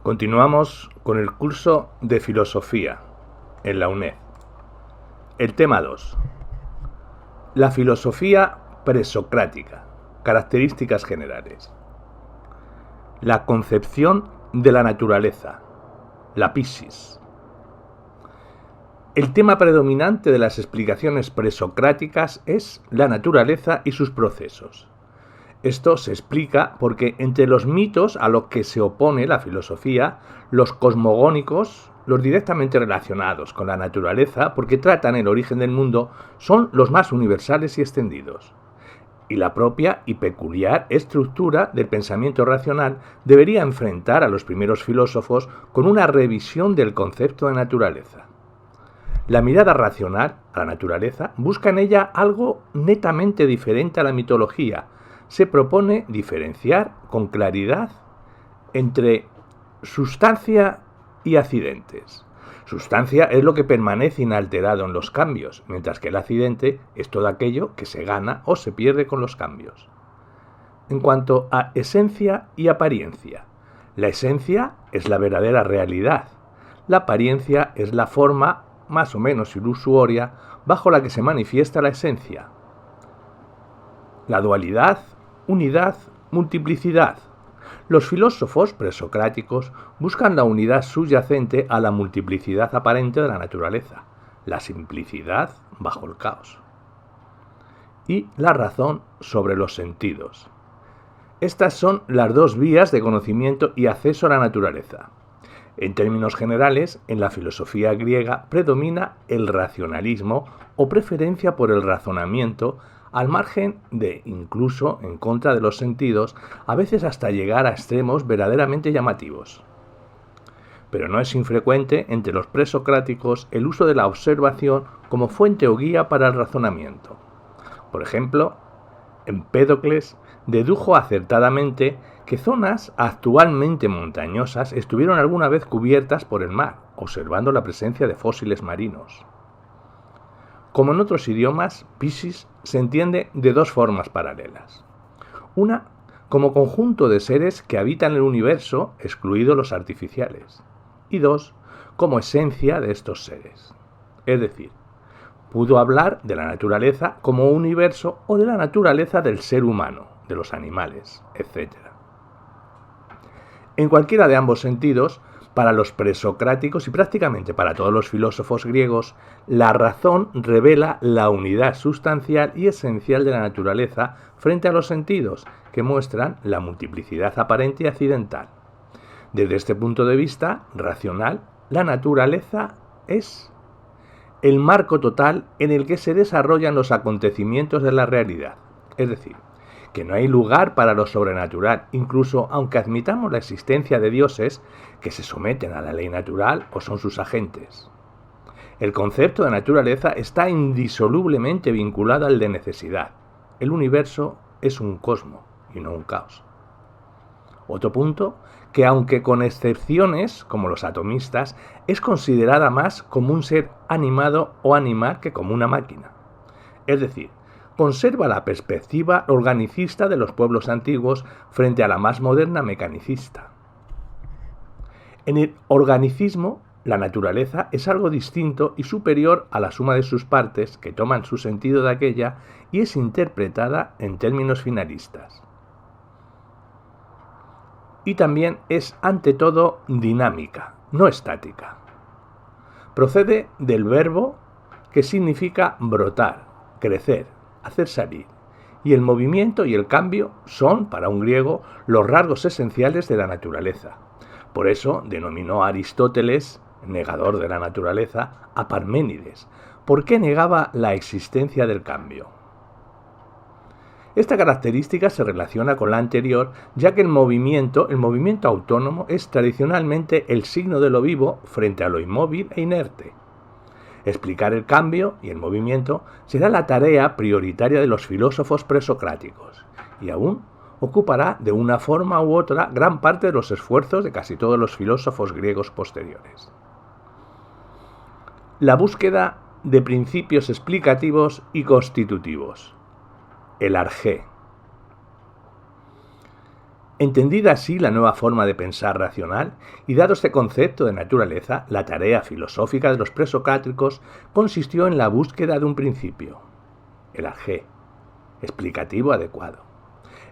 Continuamos con el curso de filosofía en la UNED. El tema 2. La filosofía presocrática. Características generales. La concepción de la naturaleza. La physis. El tema predominante de las explicaciones presocráticas es la naturaleza y sus procesos. Esto se explica porque entre los mitos a los que se opone la filosofía, los cosmogónicos, los directamente relacionados con la naturaleza, porque tratan el origen del mundo, son los más universales y extendidos. Y la propia y peculiar estructura del pensamiento racional debería enfrentar a los primeros filósofos con una revisión del concepto de naturaleza. La mirada racional a la naturaleza busca en ella algo netamente diferente a la mitología. Se propone diferenciar con claridad entre sustancia y accidentes. Sustancia es lo que permanece inalterado en los cambios, mientras que el accidente es todo aquello que se gana o se pierde con los cambios. En cuanto a esencia y apariencia, la esencia es la verdadera realidad. La apariencia es la forma más o menos ilusoria bajo la que se manifiesta la esencia. La dualidad, unidad, multiplicidad. Los filósofos presocráticos buscan la unidad subyacente a la multiplicidad aparente de la naturaleza, la simplicidad bajo el caos. Y la razón sobre los sentidos. Estas son las dos vías de conocimiento y acceso a la naturaleza. En términos generales, en la filosofía griega predomina el racionalismo o preferencia por el razonamiento, al margen de, incluso en contra de los sentidos, a veces hasta llegar a extremos verdaderamente llamativos. Pero no es infrecuente entre los presocráticos el uso de la observación como fuente o guía para el razonamiento. Por ejemplo, Empédocles dedujo acertadamente que zonas actualmente montañosas estuvieron alguna vez cubiertas por el mar, observando la presencia de fósiles marinos. Como en otros idiomas, physis se entiende de dos formas paralelas. Una, como conjunto de seres que habitan el universo, excluidos los artificiales. Y dos, como esencia de estos seres. Es decir, pudo hablar de la naturaleza como universo o de la naturaleza del ser humano, de los animales, etc. En cualquiera de ambos sentidos, para los presocráticos y prácticamente para todos los filósofos griegos, la razón revela la unidad sustancial y esencial de la naturaleza frente a los sentidos, que muestran la multiplicidad aparente y accidental. Desde este punto de vista racional, la naturaleza es el marco total en el que se desarrollan los acontecimientos de la realidad, es decir, que no hay lugar para lo sobrenatural, incluso aunque admitamos la existencia de dioses que se someten a la ley natural o son sus agentes. El concepto de naturaleza está indisolublemente vinculado al de necesidad. El universo es un cosmos y no un caos. Otro punto, que aunque con excepciones, como los atomistas, es considerada más como un ser animado o animal que como una máquina. Es decir, conserva la perspectiva organicista de los pueblos antiguos frente a la más moderna mecanicista. En el organicismo, la naturaleza es algo distinto y superior a la suma de sus partes que toman su sentido de aquella y es interpretada en términos finalistas. Y también es, ante todo, dinámica, no estática. Procede del verbo que significa brotar, crecer, hacer salir, y el movimiento y el cambio son, para un griego, los rasgos esenciales de la naturaleza. Por eso denominó a Aristóteles, negador de la naturaleza, a Parménides, porque negaba la existencia del cambio. Esta característica se relaciona con la anterior, ya que el movimiento autónomo es tradicionalmente el signo de lo vivo frente a lo inmóvil e inerte. Explicar el cambio y el movimiento será la tarea prioritaria de los filósofos presocráticos, y aún ocupará de una forma u otra gran parte de los esfuerzos de casi todos los filósofos griegos posteriores. La búsqueda de principios explicativos y constitutivos. El arjé. Entendida así la nueva forma de pensar racional, y dado este concepto de naturaleza, la tarea filosófica de los presocráticos consistió en la búsqueda de un principio, el arjé, explicativo adecuado.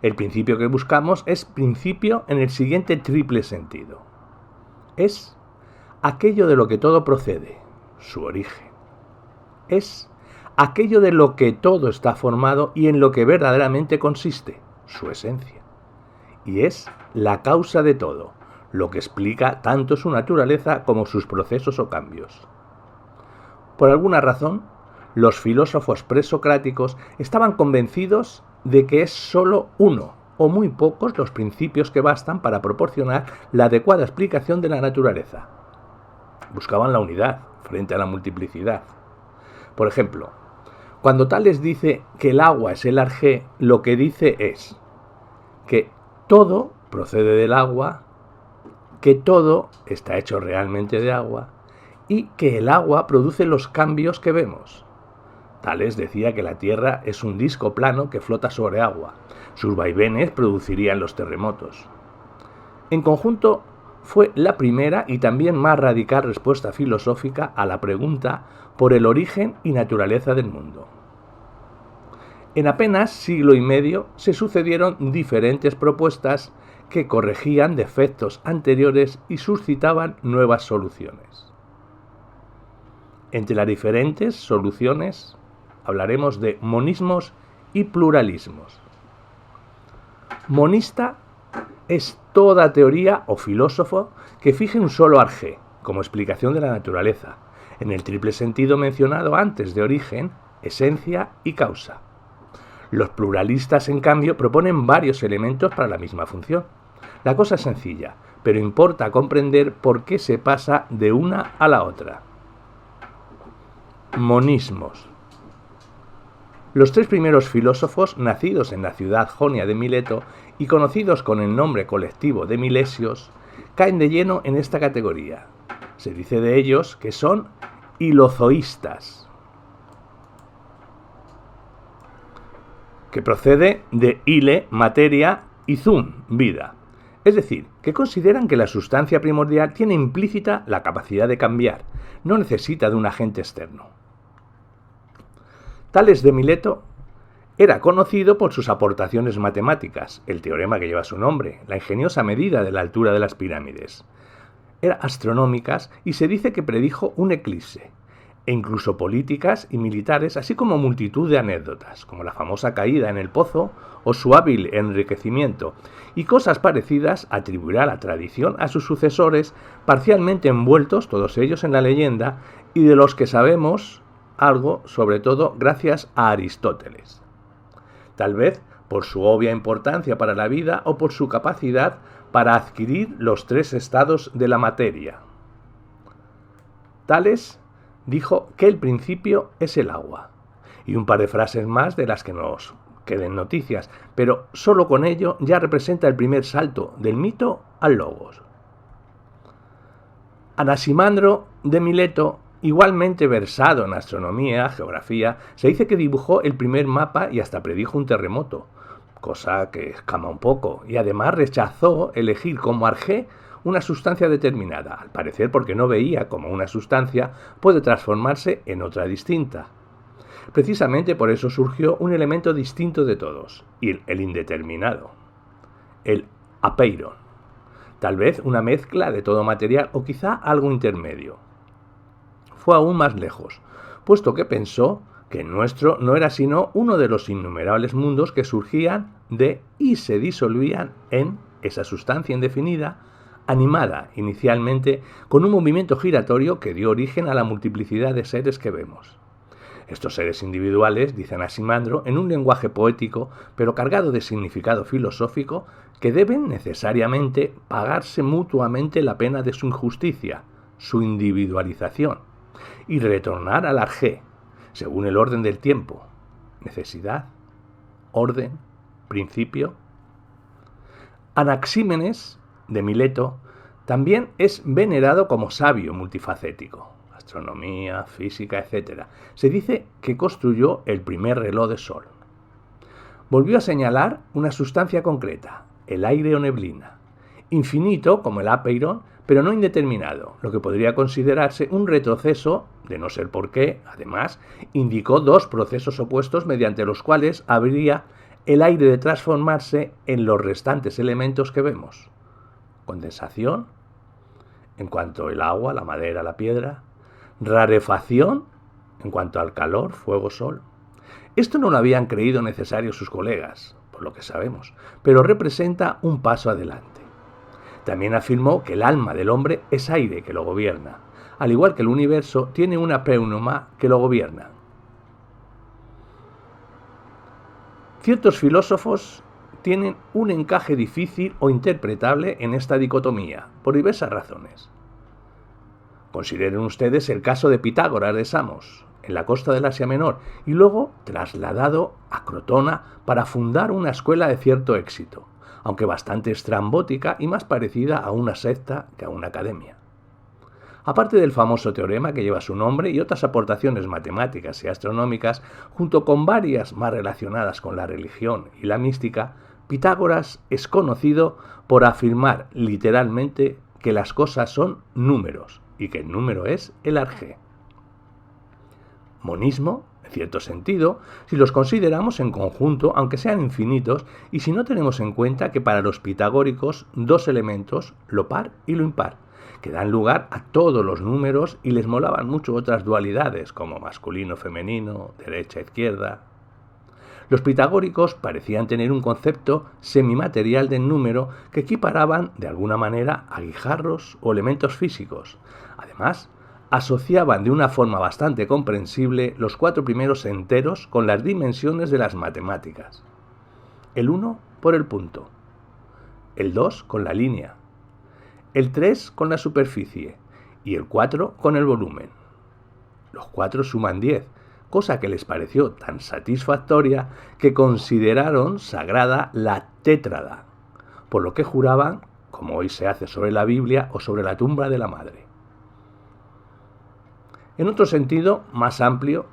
El principio que buscamos es principio en el siguiente triple sentido. Es aquello de lo que todo procede, su origen. Es aquello de lo que todo está formado y en lo que verdaderamente consiste, su esencia. Y es la causa de todo, lo que explica tanto su naturaleza como sus procesos o cambios. Por alguna razón, los filósofos presocráticos estaban convencidos de que es sólo uno o muy pocos los principios que bastan para proporcionar la adecuada explicación de la naturaleza. Buscaban la unidad frente a la multiplicidad. Por ejemplo, cuando Tales dice que el agua es el arjé, lo que dice es que todo procede del agua, que todo está hecho realmente de agua y que el agua produce los cambios que vemos. Tales decía que la Tierra es un disco plano que flota sobre agua. Sus vaivenes producirían los terremotos. En conjunto, fue la primera y también más radical respuesta filosófica a la pregunta por el origen y naturaleza del mundo. En apenas siglo y medio se sucedieron diferentes propuestas que corregían defectos anteriores y suscitaban nuevas soluciones. Entre las diferentes soluciones hablaremos de monismos y pluralismos. Monista es toda teoría o filósofo que fije un solo arjé como explicación de la naturaleza, en el triple sentido mencionado antes de origen, esencia y causa. Los pluralistas, en cambio, proponen varios elementos para la misma función. La cosa es sencilla, pero importa comprender por qué se pasa de una a la otra. Monismos. Los tres primeros filósofos, nacidos en la ciudad jonia de Mileto y conocidos con el nombre colectivo de milesios, caen de lleno en esta categoría. Se dice de ellos que son hilozoístas, que procede de hile, materia, y zoon, vida. Es decir, que consideran que la sustancia primordial tiene implícita la capacidad de cambiar, no necesita de un agente externo. Tales de Mileto era conocido por sus aportaciones matemáticas, el teorema que lleva su nombre, la ingeniosa medida de la altura de las pirámides. Eran astronómicas y se dice que predijo un eclipse, e incluso políticas y militares, así como multitud de anécdotas, como la famosa caída en el pozo o su hábil enriquecimiento, y cosas parecidas atribuirá la tradición a sus sucesores, parcialmente envueltos todos ellos en la leyenda, y de los que sabemos algo, sobre todo gracias a Aristóteles. Tal vez por su obvia importancia para la vida o por su capacidad para adquirir los tres estados de la materia. Tales dijo que el principio es el agua, y un par de frases más de las que nos queden noticias, pero solo con ello ya representa el primer salto del mito al logos. Anaximandro de Mileto, igualmente versado en astronomía, geografía, se dice que dibujó el primer mapa y hasta predijo un terremoto, cosa que escama un poco, y además rechazó elegir como arjé una sustancia determinada, al parecer porque no veía cómo una sustancia puede transformarse en otra distinta. Precisamente por eso surgió un elemento distinto de todos, el indeterminado, el apeiron, tal vez una mezcla de todo material o quizá algo intermedio. Fue aún más lejos, puesto que pensó que el nuestro no era sino uno de los innumerables mundos que surgían de y se disolvían en esa sustancia indefinida, animada inicialmente con un movimiento giratorio que dio origen a la multiplicidad de seres que vemos. Estos seres individuales, dice Anaximandro, en un lenguaje poético, pero cargado de significado filosófico, que deben necesariamente pagarse mutuamente la pena de su injusticia, su individualización, y retornar al arjé, según el orden del tiempo, necesidad, orden, principio. Anaxímenes de Mileto también es venerado como sabio multifacético, astronomía, física, etc. Se dice que construyó el primer reloj de sol. Volvió a señalar una sustancia concreta, el aire o neblina. Infinito, como el apeiron, pero no indeterminado, lo que podría considerarse un retroceso, de no ser por qué, además, indicó dos procesos opuestos mediante los cuales habría el aire de transformarse en los restantes elementos que vemos. Condensación, en cuanto al agua, la madera, la piedra. Rarefacción, en cuanto al calor, fuego, sol. Esto no lo habían creído necesario sus colegas, por lo que sabemos, pero representa un paso adelante. También afirmó que el alma del hombre es aire que lo gobierna, al igual que el universo tiene una pneuma que lo gobierna. Ciertos filósofos tienen un encaje difícil o interpretable en esta dicotomía, por diversas razones. Consideren ustedes el caso de Pitágoras de Samos, en la costa del Asia Menor, y luego trasladado a Crotona para fundar una escuela de cierto éxito, aunque bastante estrambótica y más parecida a una secta que a una academia. Aparte del famoso teorema que lleva su nombre y otras aportaciones matemáticas y astronómicas, junto con varias más relacionadas con la religión y la mística, Pitágoras es conocido por afirmar literalmente que las cosas son números y que el número es el arjé. Monismo, en cierto sentido, si los consideramos en conjunto, aunque sean infinitos, y si no tenemos en cuenta que para los pitagóricos dos elementos, lo par y lo impar, que dan lugar a todos los números y les molaban mucho otras dualidades como masculino, femenino, derecha, izquierda. Los pitagóricos parecían tener un concepto semimaterial del número que equiparaban de alguna manera a guijarros o elementos físicos. Además, asociaban de una forma bastante comprensible los cuatro primeros enteros con las dimensiones de las matemáticas. El 1 por el punto, el 2 con la línea, el 3 con la superficie y el 4 con el volumen. Los 4 suman 10, cosa que les pareció tan satisfactoria que consideraron sagrada la tétrada, por lo que juraban, como hoy se hace sobre la Biblia o sobre la tumba de la madre. En otro sentido, más amplio,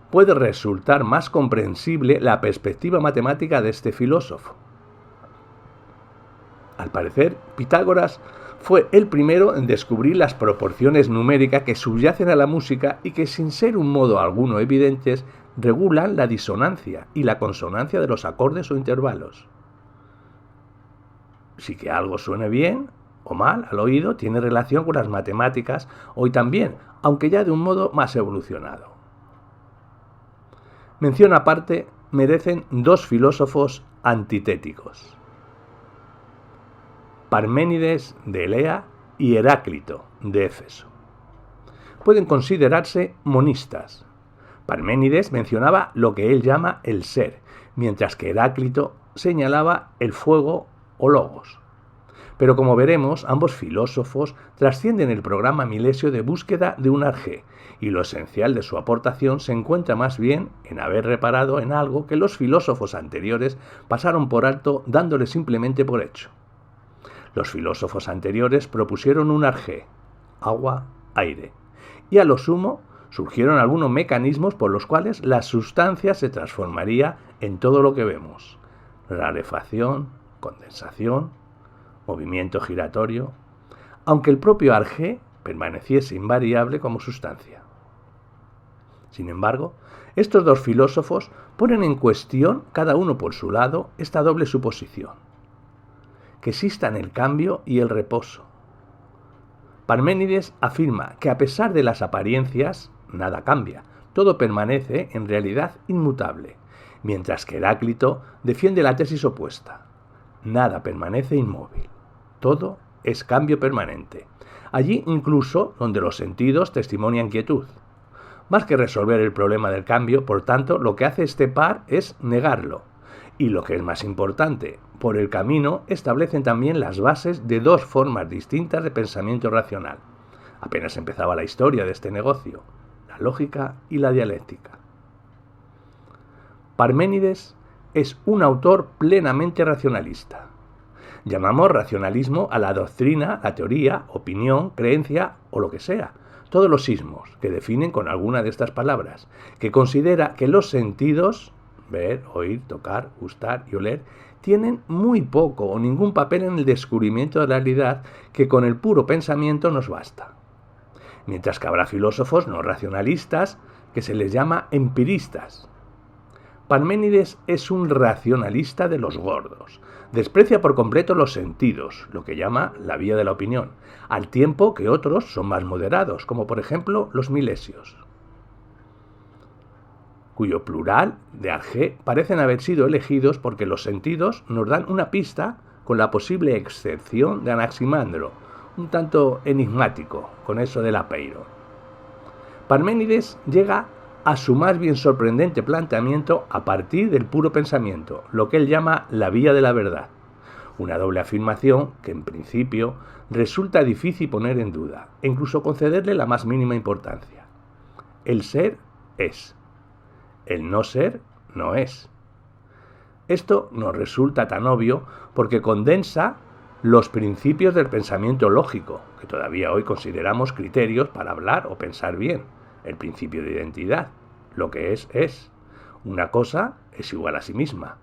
puede resultar más comprensible la perspectiva matemática de este filósofo. Al parecer, Pitágoras fue el primero en descubrir las proporciones numéricas que subyacen a la música y que, sin ser un modo alguno evidentes, regulan la disonancia y la consonancia de los acordes o intervalos. Si que algo suene bien o mal al oído tiene relación con las matemáticas hoy también, aunque ya de un modo más evolucionado. Mención aparte merecen dos filósofos antitéticos: Parménides de Elea y Heráclito de Éfeso. Pueden considerarse monistas. Parménides mencionaba lo que él llama el ser, mientras que Heráclito señalaba el fuego o logos. Pero como veremos, ambos filósofos trascienden el programa milesio de búsqueda de un arjé, y lo esencial de su aportación se encuentra más bien en haber reparado en algo que los filósofos anteriores pasaron por alto dándole simplemente por hecho. Los filósofos anteriores propusieron un arjé, agua, aire, y a lo sumo surgieron algunos mecanismos por los cuales la sustancia se transformaría en todo lo que vemos: rarefacción, condensación, movimiento giratorio, aunque el propio arjé permaneciese invariable como sustancia. Sin embargo, estos dos filósofos ponen en cuestión, cada uno por su lado, esta doble suposición: que existan el cambio y el reposo. Parménides afirma que a pesar de las apariencias, nada cambia, todo permanece en realidad inmutable, mientras que Heráclito defiende la tesis opuesta: nada permanece inmóvil, todo es cambio permanente, allí incluso donde los sentidos testimonian quietud. Más que resolver el problema del cambio, por tanto, lo que hace este par es negarlo, y lo que es más importante, por el camino establecen también las bases de dos formas distintas de pensamiento racional. Apenas empezaba la historia de este negocio: la lógica y la dialéctica. Parménides es un autor plenamente racionalista. Llamamos racionalismo a la doctrina, la teoría, opinión, creencia o lo que sea, todos los ismos que definen con alguna de estas palabras, que considera que los sentidos ver, oír, tocar, gustar y oler, tienen muy poco o ningún papel en el descubrimiento de la realidad que con el puro pensamiento nos basta. Mientras que habrá filósofos no racionalistas que se les llama empiristas. Parménides es un racionalista de los gordos. Desprecia por completo los sentidos, lo que llama la vía de la opinión, al tiempo que otros son más moderados, como por ejemplo los milesios, cuyo plural de arjé parecen haber sido elegidos porque los sentidos nos dan una pista con la posible excepción de Anaximandro, un tanto enigmático con eso del apeiro. Parménides llega a su más bien sorprendente planteamiento a partir del puro pensamiento, lo que él llama la vía de la verdad, una doble afirmación que en principio resulta difícil poner en duda e incluso concederle la más mínima importancia. El ser es. El no ser no es. Esto nos resulta tan obvio porque condensa los principios del pensamiento lógico, que todavía hoy consideramos criterios para hablar o pensar bien. El principio de identidad. Lo que es. Una cosa es igual a sí misma.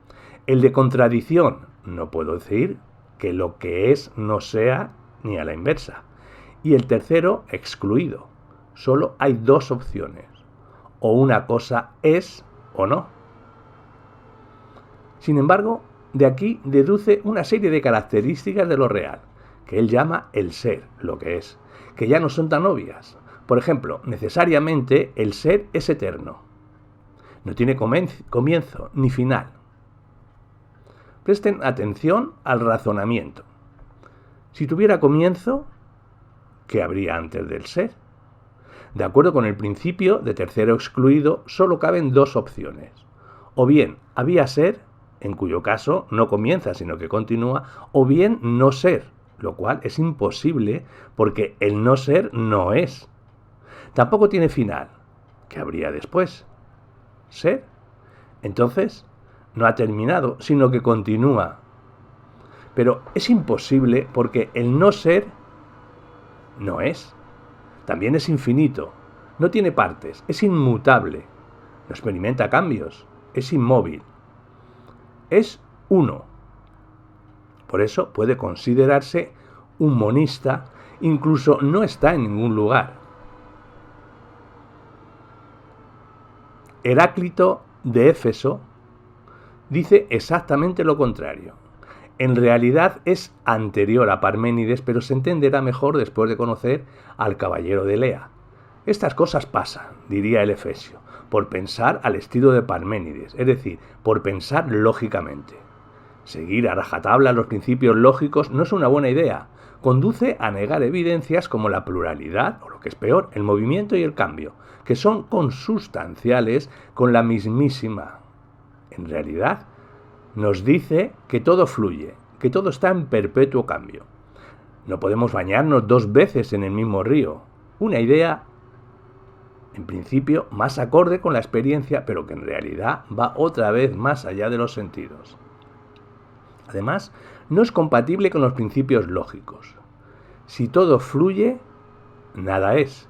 El de contradicción. No puedo decir que lo que es no sea ni a la inversa. Y el tercero, excluido. Solo hay dos opciones. O una cosa es o no. Sin embargo, de aquí deduce una serie de características de lo real, que él llama el ser, lo que es, que ya no son tan obvias. Por ejemplo, necesariamente el ser es eterno. No tiene comienzo ni final. Presten atención al razonamiento. Si tuviera comienzo, ¿qué habría antes del ser? De acuerdo con el principio de tercero excluido, solo caben dos opciones. O bien había ser, en cuyo caso no comienza sino que continúa, o bien no ser, lo cual es imposible porque el no ser no es. Tampoco tiene final. ¿Qué habría después? ¿Ser? Entonces, no ha terminado, sino que continúa. Pero es imposible porque el no ser no es. También es infinito, no tiene partes, es inmutable, no experimenta cambios, es inmóvil, es uno. Por eso puede considerarse un monista, incluso no está en ningún lugar. Heráclito de Éfeso dice exactamente lo contrario. En realidad es anterior a Parménides, pero se entenderá mejor después de conocer al caballero de Elea. Estas cosas pasan, diría el efesio, por pensar al estilo de Parménides, es decir, por pensar lógicamente. Seguir a rajatabla los principios lógicos no es una buena idea. Conduce a negar evidencias como la pluralidad, o lo que es peor, el movimiento y el cambio, que son consustanciales con la mismísima. En realidad, nos dice que todo fluye, que todo está en perpetuo cambio. No podemos bañarnos dos veces en el mismo río. Una idea, en principio, más acorde con la experiencia, pero que en realidad va otra vez más allá de los sentidos. Además, no es compatible con los principios lógicos. Si todo fluye, nada es,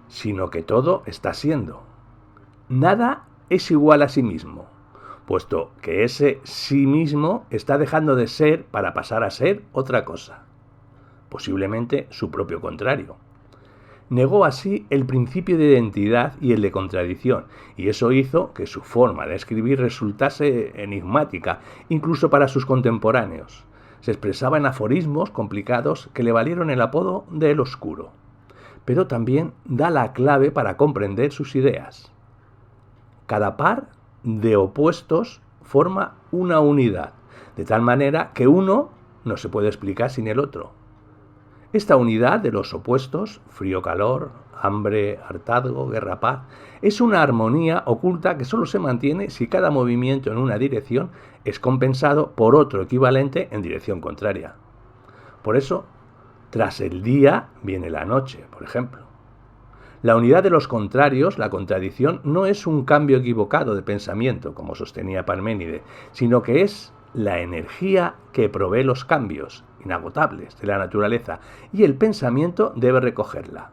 sino que todo está siendo. Nada es igual a sí mismo, puesto que ese sí mismo está dejando de ser para pasar a ser otra cosa, posiblemente su propio contrario. Negó así el principio de identidad y el de contradicción, y eso hizo que su forma de escribir resultase enigmática, incluso para sus contemporáneos. Se expresaba en aforismos complicados que le valieron el apodo de El Oscuro, pero también da la clave para comprender sus ideas. Cada par de opuestos forma una unidad, de tal manera que uno no se puede explicar sin el otro. Esta unidad de los opuestos, frío-calor, hambre, hartazgo, guerra-paz, es una armonía oculta que solo se mantiene si cada movimiento en una dirección es compensado por otro equivalente en dirección contraria. Por eso, tras el día viene la noche, por ejemplo. La unidad de los contrarios, la contradicción, no es un cambio equivocado de pensamiento, como sostenía Parménides, sino que es la energía que provee los cambios inagotables de la naturaleza, y el pensamiento debe recogerla.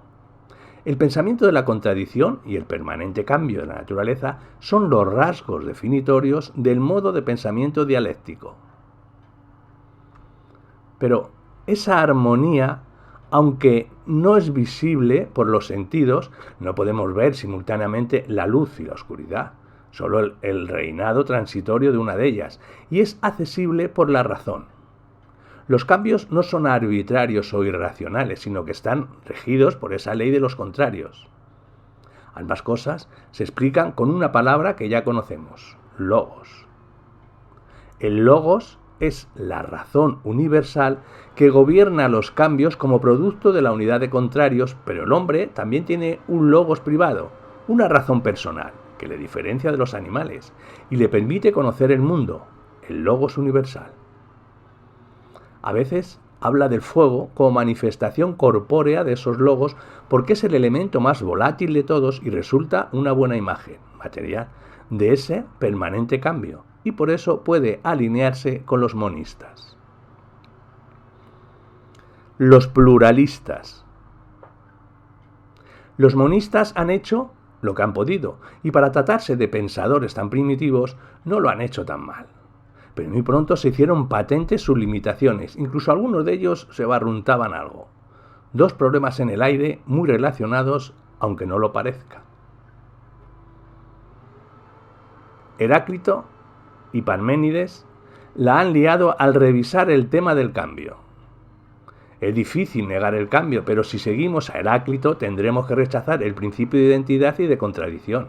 El pensamiento de la contradicción y el permanente cambio de la naturaleza son los rasgos definitorios del modo de pensamiento dialéctico. Pero esa armonía, aunque no es visible por los sentidos, no podemos ver simultáneamente la luz y la oscuridad, solo el reinado transitorio de una de ellas, y es accesible por la razón. Los cambios no son arbitrarios o irracionales, sino que están regidos por esa ley de los contrarios. Ambas cosas se explican con una palabra que ya conocemos, logos. El logos es la razón universal que gobierna los cambios como producto de la unidad de contrarios, pero el hombre también tiene un logos privado, una razón personal, que le diferencia de los animales y le permite conocer el mundo, el logos universal. A veces habla del fuego como manifestación corpórea de esos logos porque es el elemento más volátil de todos y resulta una buena imagen material de ese permanente cambio, y por eso puede alinearse con los monistas. Los pluralistas. Los monistas han hecho lo que han podido, y para tratarse de pensadores tan primitivos no lo han hecho tan mal. Pero muy pronto se hicieron patentes sus limitaciones, incluso algunos de ellos se barruntaban algo. Dos problemas en el aire muy relacionados, aunque no lo parezca. Heráclito y Parménides la han liado al revisar el tema del cambio. Es difícil negar el cambio, pero si seguimos a Heráclito tendremos que rechazar el principio de identidad y de contradicción.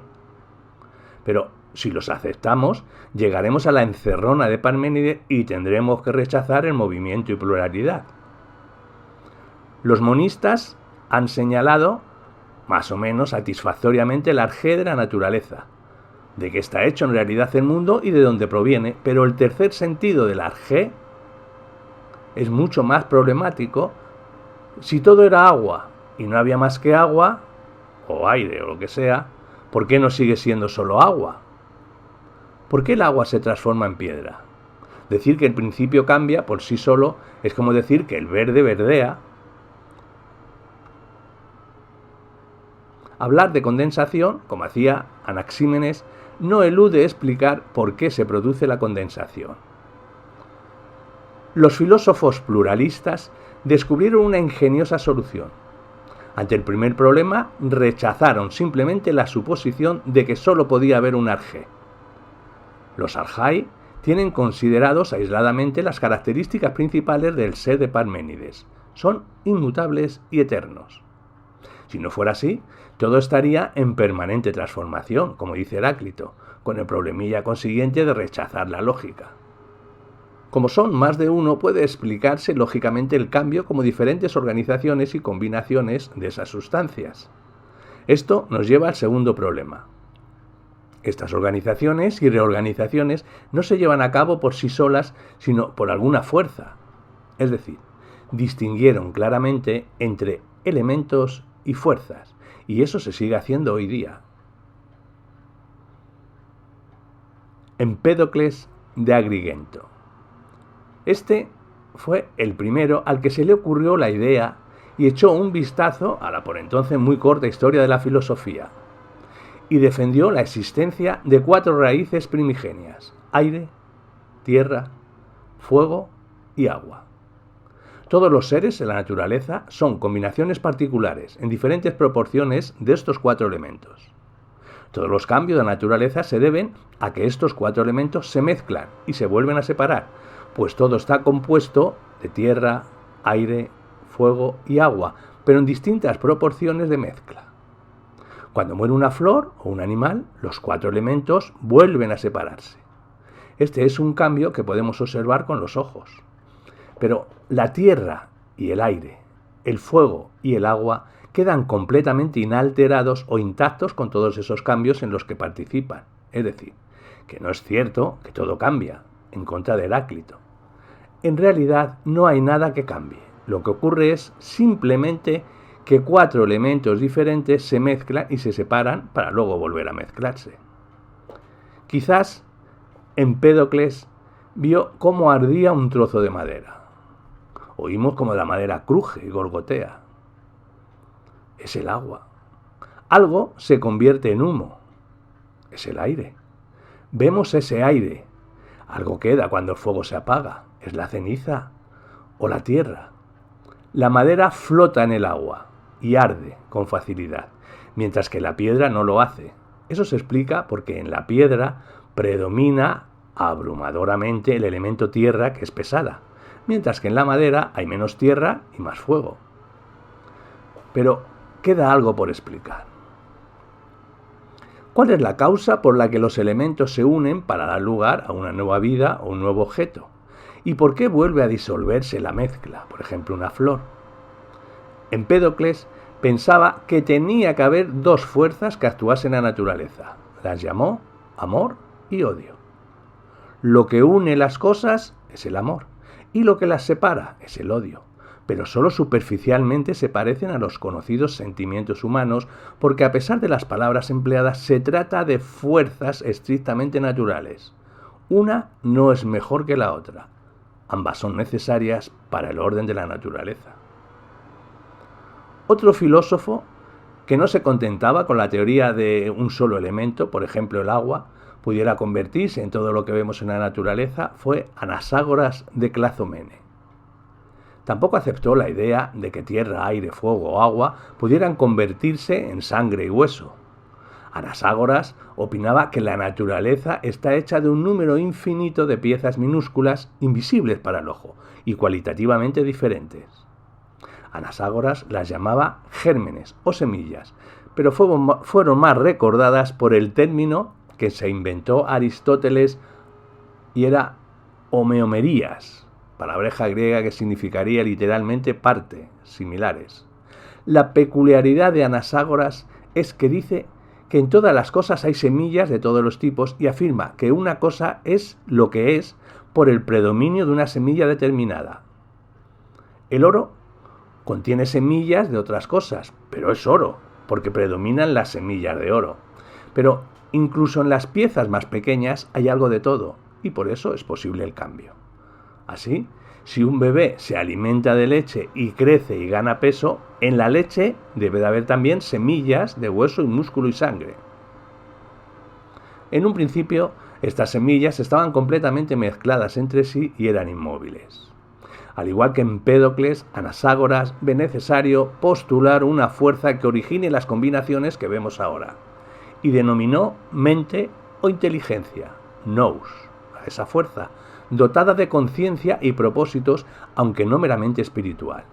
Pero si los aceptamos, llegaremos a la encerrona de Parménides y tendremos que rechazar el movimiento y pluralidad. Los monistas han señalado, más o menos satisfactoriamente, el arjé de la naturaleza, de qué está hecho en realidad el mundo y de dónde proviene, pero el tercer sentido del arjé es mucho más problemático. Si todo era agua y no había más que agua, o aire o lo que sea, ¿por qué no sigue siendo solo agua? ¿Por qué el agua se transforma en piedra? Decir que el principio cambia por sí solo es como decir que el verde verdea. Hablar de condensación, como hacía Anaxímenes, no elude explicar por qué se produce la condensación. Los filósofos pluralistas descubrieron una ingeniosa solución. Ante el primer problema, rechazaron simplemente la suposición de que solo podía haber un arjé. Los arjai tienen considerados aisladamente las características principales del ser de Parménides. Son inmutables y eternos. Si no fuera así, todo estaría en permanente transformación, como dice Heráclito, con el problemilla consiguiente de rechazar la lógica. Como son más de uno, puede explicarse lógicamente el cambio como diferentes organizaciones y combinaciones de esas sustancias. Esto nos lleva al segundo problema. Estas organizaciones y reorganizaciones no se llevan a cabo por sí solas, sino por alguna fuerza. Es decir, distinguieron claramente entre elementos y fuerzas, y eso se sigue haciendo hoy día. Empédocles de Agrigento. Este fue el primero al que se le ocurrió la idea y echó un vistazo a la por entonces muy corta historia de la filosofía, y defendió la existencia de 4 raíces primigenias: aire, tierra, fuego y agua. Todos los seres en la naturaleza son combinaciones particulares en diferentes proporciones de estos 4 elementos. Todos los cambios de la naturaleza se deben a que estos 4 elementos se mezclan y se vuelven a separar, pues todo está compuesto de tierra, aire, fuego y agua, pero en distintas proporciones de mezcla. Cuando muere una flor o un animal, los 4 elementos vuelven a separarse. Este es un cambio que podemos observar con los ojos. Pero la tierra y el aire, el fuego y el agua quedan completamente inalterados o intactos con todos esos cambios en los que participan. Es decir, que no es cierto que todo cambia, en contra de Heráclito. En realidad no hay nada que cambie. Lo que ocurre es simplemente que 4 elementos diferentes se mezclan y se separan para luego volver a mezclarse. Quizás Empédocles vio cómo ardía un trozo de madera. Oímos como la madera cruje y gorgotea. Es el agua. Algo se convierte en humo. Es el aire. Vemos ese aire. Algo queda cuando el fuego se apaga. Es la ceniza o la tierra. La madera flota en el agua y arde con facilidad, mientras que la piedra no lo hace. Eso se explica porque en la piedra predomina abrumadoramente el elemento tierra, que es pesada, mientras que en la madera hay menos tierra y más fuego. Pero queda algo por explicar. ¿Cuál es la causa por la que los elementos se unen para dar lugar a una nueva vida o un nuevo objeto? ¿Y por qué vuelve a disolverse la mezcla, por ejemplo una flor? Empédocles pensaba que tenía que haber dos fuerzas que actuasen en la naturaleza. Las llamó amor y odio. Lo que une las cosas es el amor y lo que las separa es el odio. Pero solo superficialmente se parecen a los conocidos sentimientos humanos porque a pesar de las palabras empleadas se trata de fuerzas estrictamente naturales. Una no es mejor que la otra. Ambas son necesarias para el orden de la naturaleza. Otro filósofo que no se contentaba con la teoría de un solo elemento, por ejemplo el agua, pudiera convertirse en todo lo que vemos en la naturaleza, fue Anaxágoras de Clazomene. Tampoco aceptó la idea de que tierra, aire, fuego o agua pudieran convertirse en sangre y hueso. Anaxágoras opinaba que la naturaleza está hecha de un número infinito de piezas minúsculas, invisibles para el ojo y cualitativamente diferentes. Anaxágoras las llamaba gérmenes o semillas, pero fueron más recordadas por el término que se inventó Aristóteles y era homeomerías, palabreja griega que significaría literalmente parte, similares. La peculiaridad de Anaxágoras es que dice que en todas las cosas hay semillas de todos los tipos y afirma que una cosa es lo que es por el predominio de una semilla determinada. El oro contiene semillas de otras cosas, pero es oro, porque predominan las semillas de oro. Pero incluso en las piezas más pequeñas hay algo de todo, y por eso es posible el cambio. Así, si un bebé se alimenta de leche y crece y gana peso, en la leche debe de haber también semillas de hueso y músculo y sangre. En un principio, estas semillas estaban completamente mezcladas entre sí y eran inmóviles. Al igual que Empédocles, Anaxágoras ve necesario postular una fuerza que origine las combinaciones que vemos ahora, y denominó mente o inteligencia, nous, a esa fuerza, dotada de conciencia y propósitos, aunque no meramente espiritual.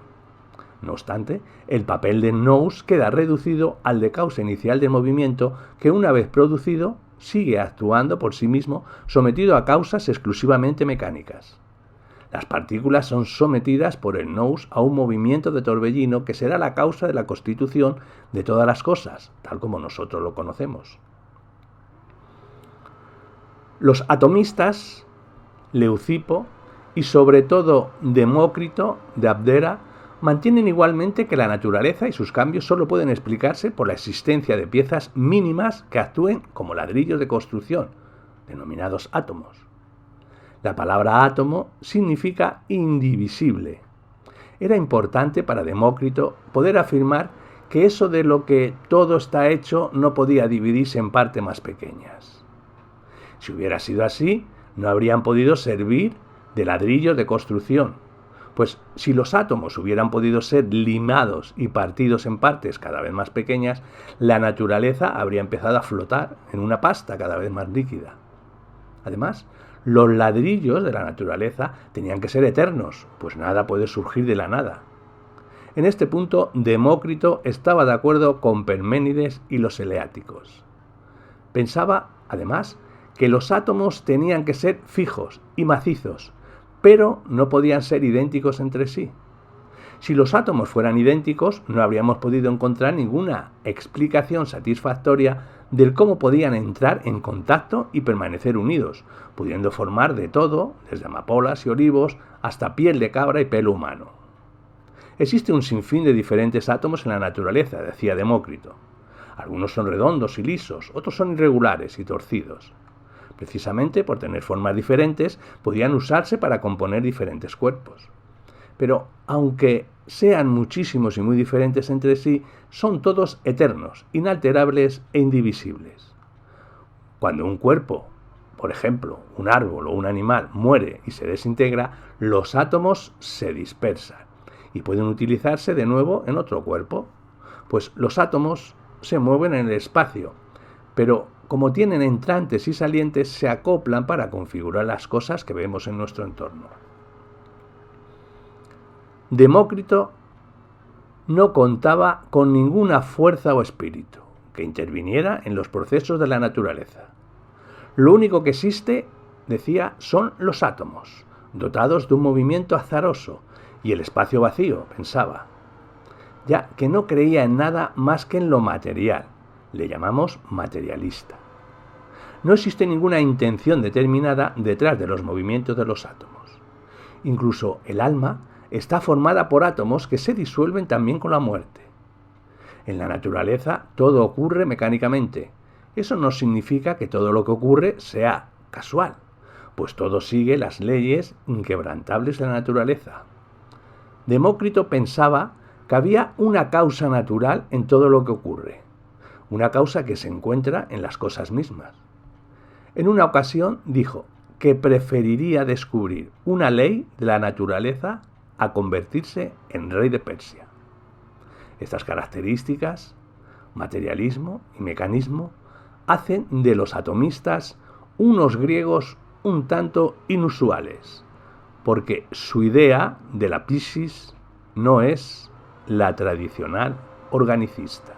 No obstante, el papel de nous queda reducido al de causa inicial del movimiento que, una vez producido, sigue actuando por sí mismo, sometido a causas exclusivamente mecánicas. Las partículas son sometidas por el nous a un movimiento de torbellino que será la causa de la constitución de todas las cosas, tal como nosotros lo conocemos. Los atomistas, Leucipo y sobre todo Demócrito de Abdera, mantienen igualmente que la naturaleza y sus cambios solo pueden explicarse por la existencia de piezas mínimas que actúen como ladrillos de construcción, denominados átomos. La palabra átomo significa indivisible. Era importante para Demócrito poder afirmar que eso de lo que todo está hecho no podía dividirse en partes más pequeñas. Si hubiera sido así, no habrían podido servir de ladrillos de construcción, pues si los átomos hubieran podido ser limados y partidos en partes cada vez más pequeñas, la naturaleza habría empezado a flotar en una pasta cada vez más líquida. Además, los ladrillos de la naturaleza tenían que ser eternos, pues nada puede surgir de la nada. En este punto, Demócrito estaba de acuerdo con Parménides y los eleáticos. Pensaba, además, que los átomos tenían que ser fijos y macizos, pero no podían ser idénticos entre sí. Si los átomos fueran idénticos, no habríamos podido encontrar ninguna explicación satisfactoria del cómo podían entrar en contacto y permanecer unidos, pudiendo formar de todo, desde amapolas y olivos hasta piel de cabra y pelo humano. Existe un sinfín de diferentes átomos en la naturaleza, decía Demócrito. Algunos son redondos y lisos, otros son irregulares y torcidos. Precisamente por tener formas diferentes, podían usarse para componer diferentes cuerpos. Pero aunque sean muchísimos y muy diferentes entre sí, son todos eternos, inalterables e indivisibles. Cuando un cuerpo, por ejemplo, un árbol o un animal, muere y se desintegra, los átomos se dispersan y pueden utilizarse de nuevo en otro cuerpo. Pues los átomos se mueven en el espacio, pero como tienen entrantes y salientes, se acoplan para configurar las cosas que vemos en nuestro entorno. Demócrito no contaba con ninguna fuerza o espíritu que interviniera en los procesos de la naturaleza. Lo único que existe, decía, son los átomos, dotados de un movimiento azaroso, y el espacio vacío, pensaba. Ya que no creía en nada más que en lo material, le llamamos materialista. No existe ninguna intención determinada detrás de los movimientos de los átomos. Incluso el alma está formada por átomos que se disuelven también con la muerte. En la naturaleza todo ocurre mecánicamente. Eso no significa que todo lo que ocurre sea casual, pues todo sigue las leyes inquebrantables de la naturaleza. Demócrito pensaba que había una causa natural en todo lo que ocurre, una causa que se encuentra en las cosas mismas. En una ocasión dijo que preferiría descubrir una ley de la naturaleza a convertirse en rey de Persia. Estas características, materialismo y mecanismo, hacen de los atomistas unos griegos un tanto inusuales, porque su idea de la physis no es la tradicional organicista.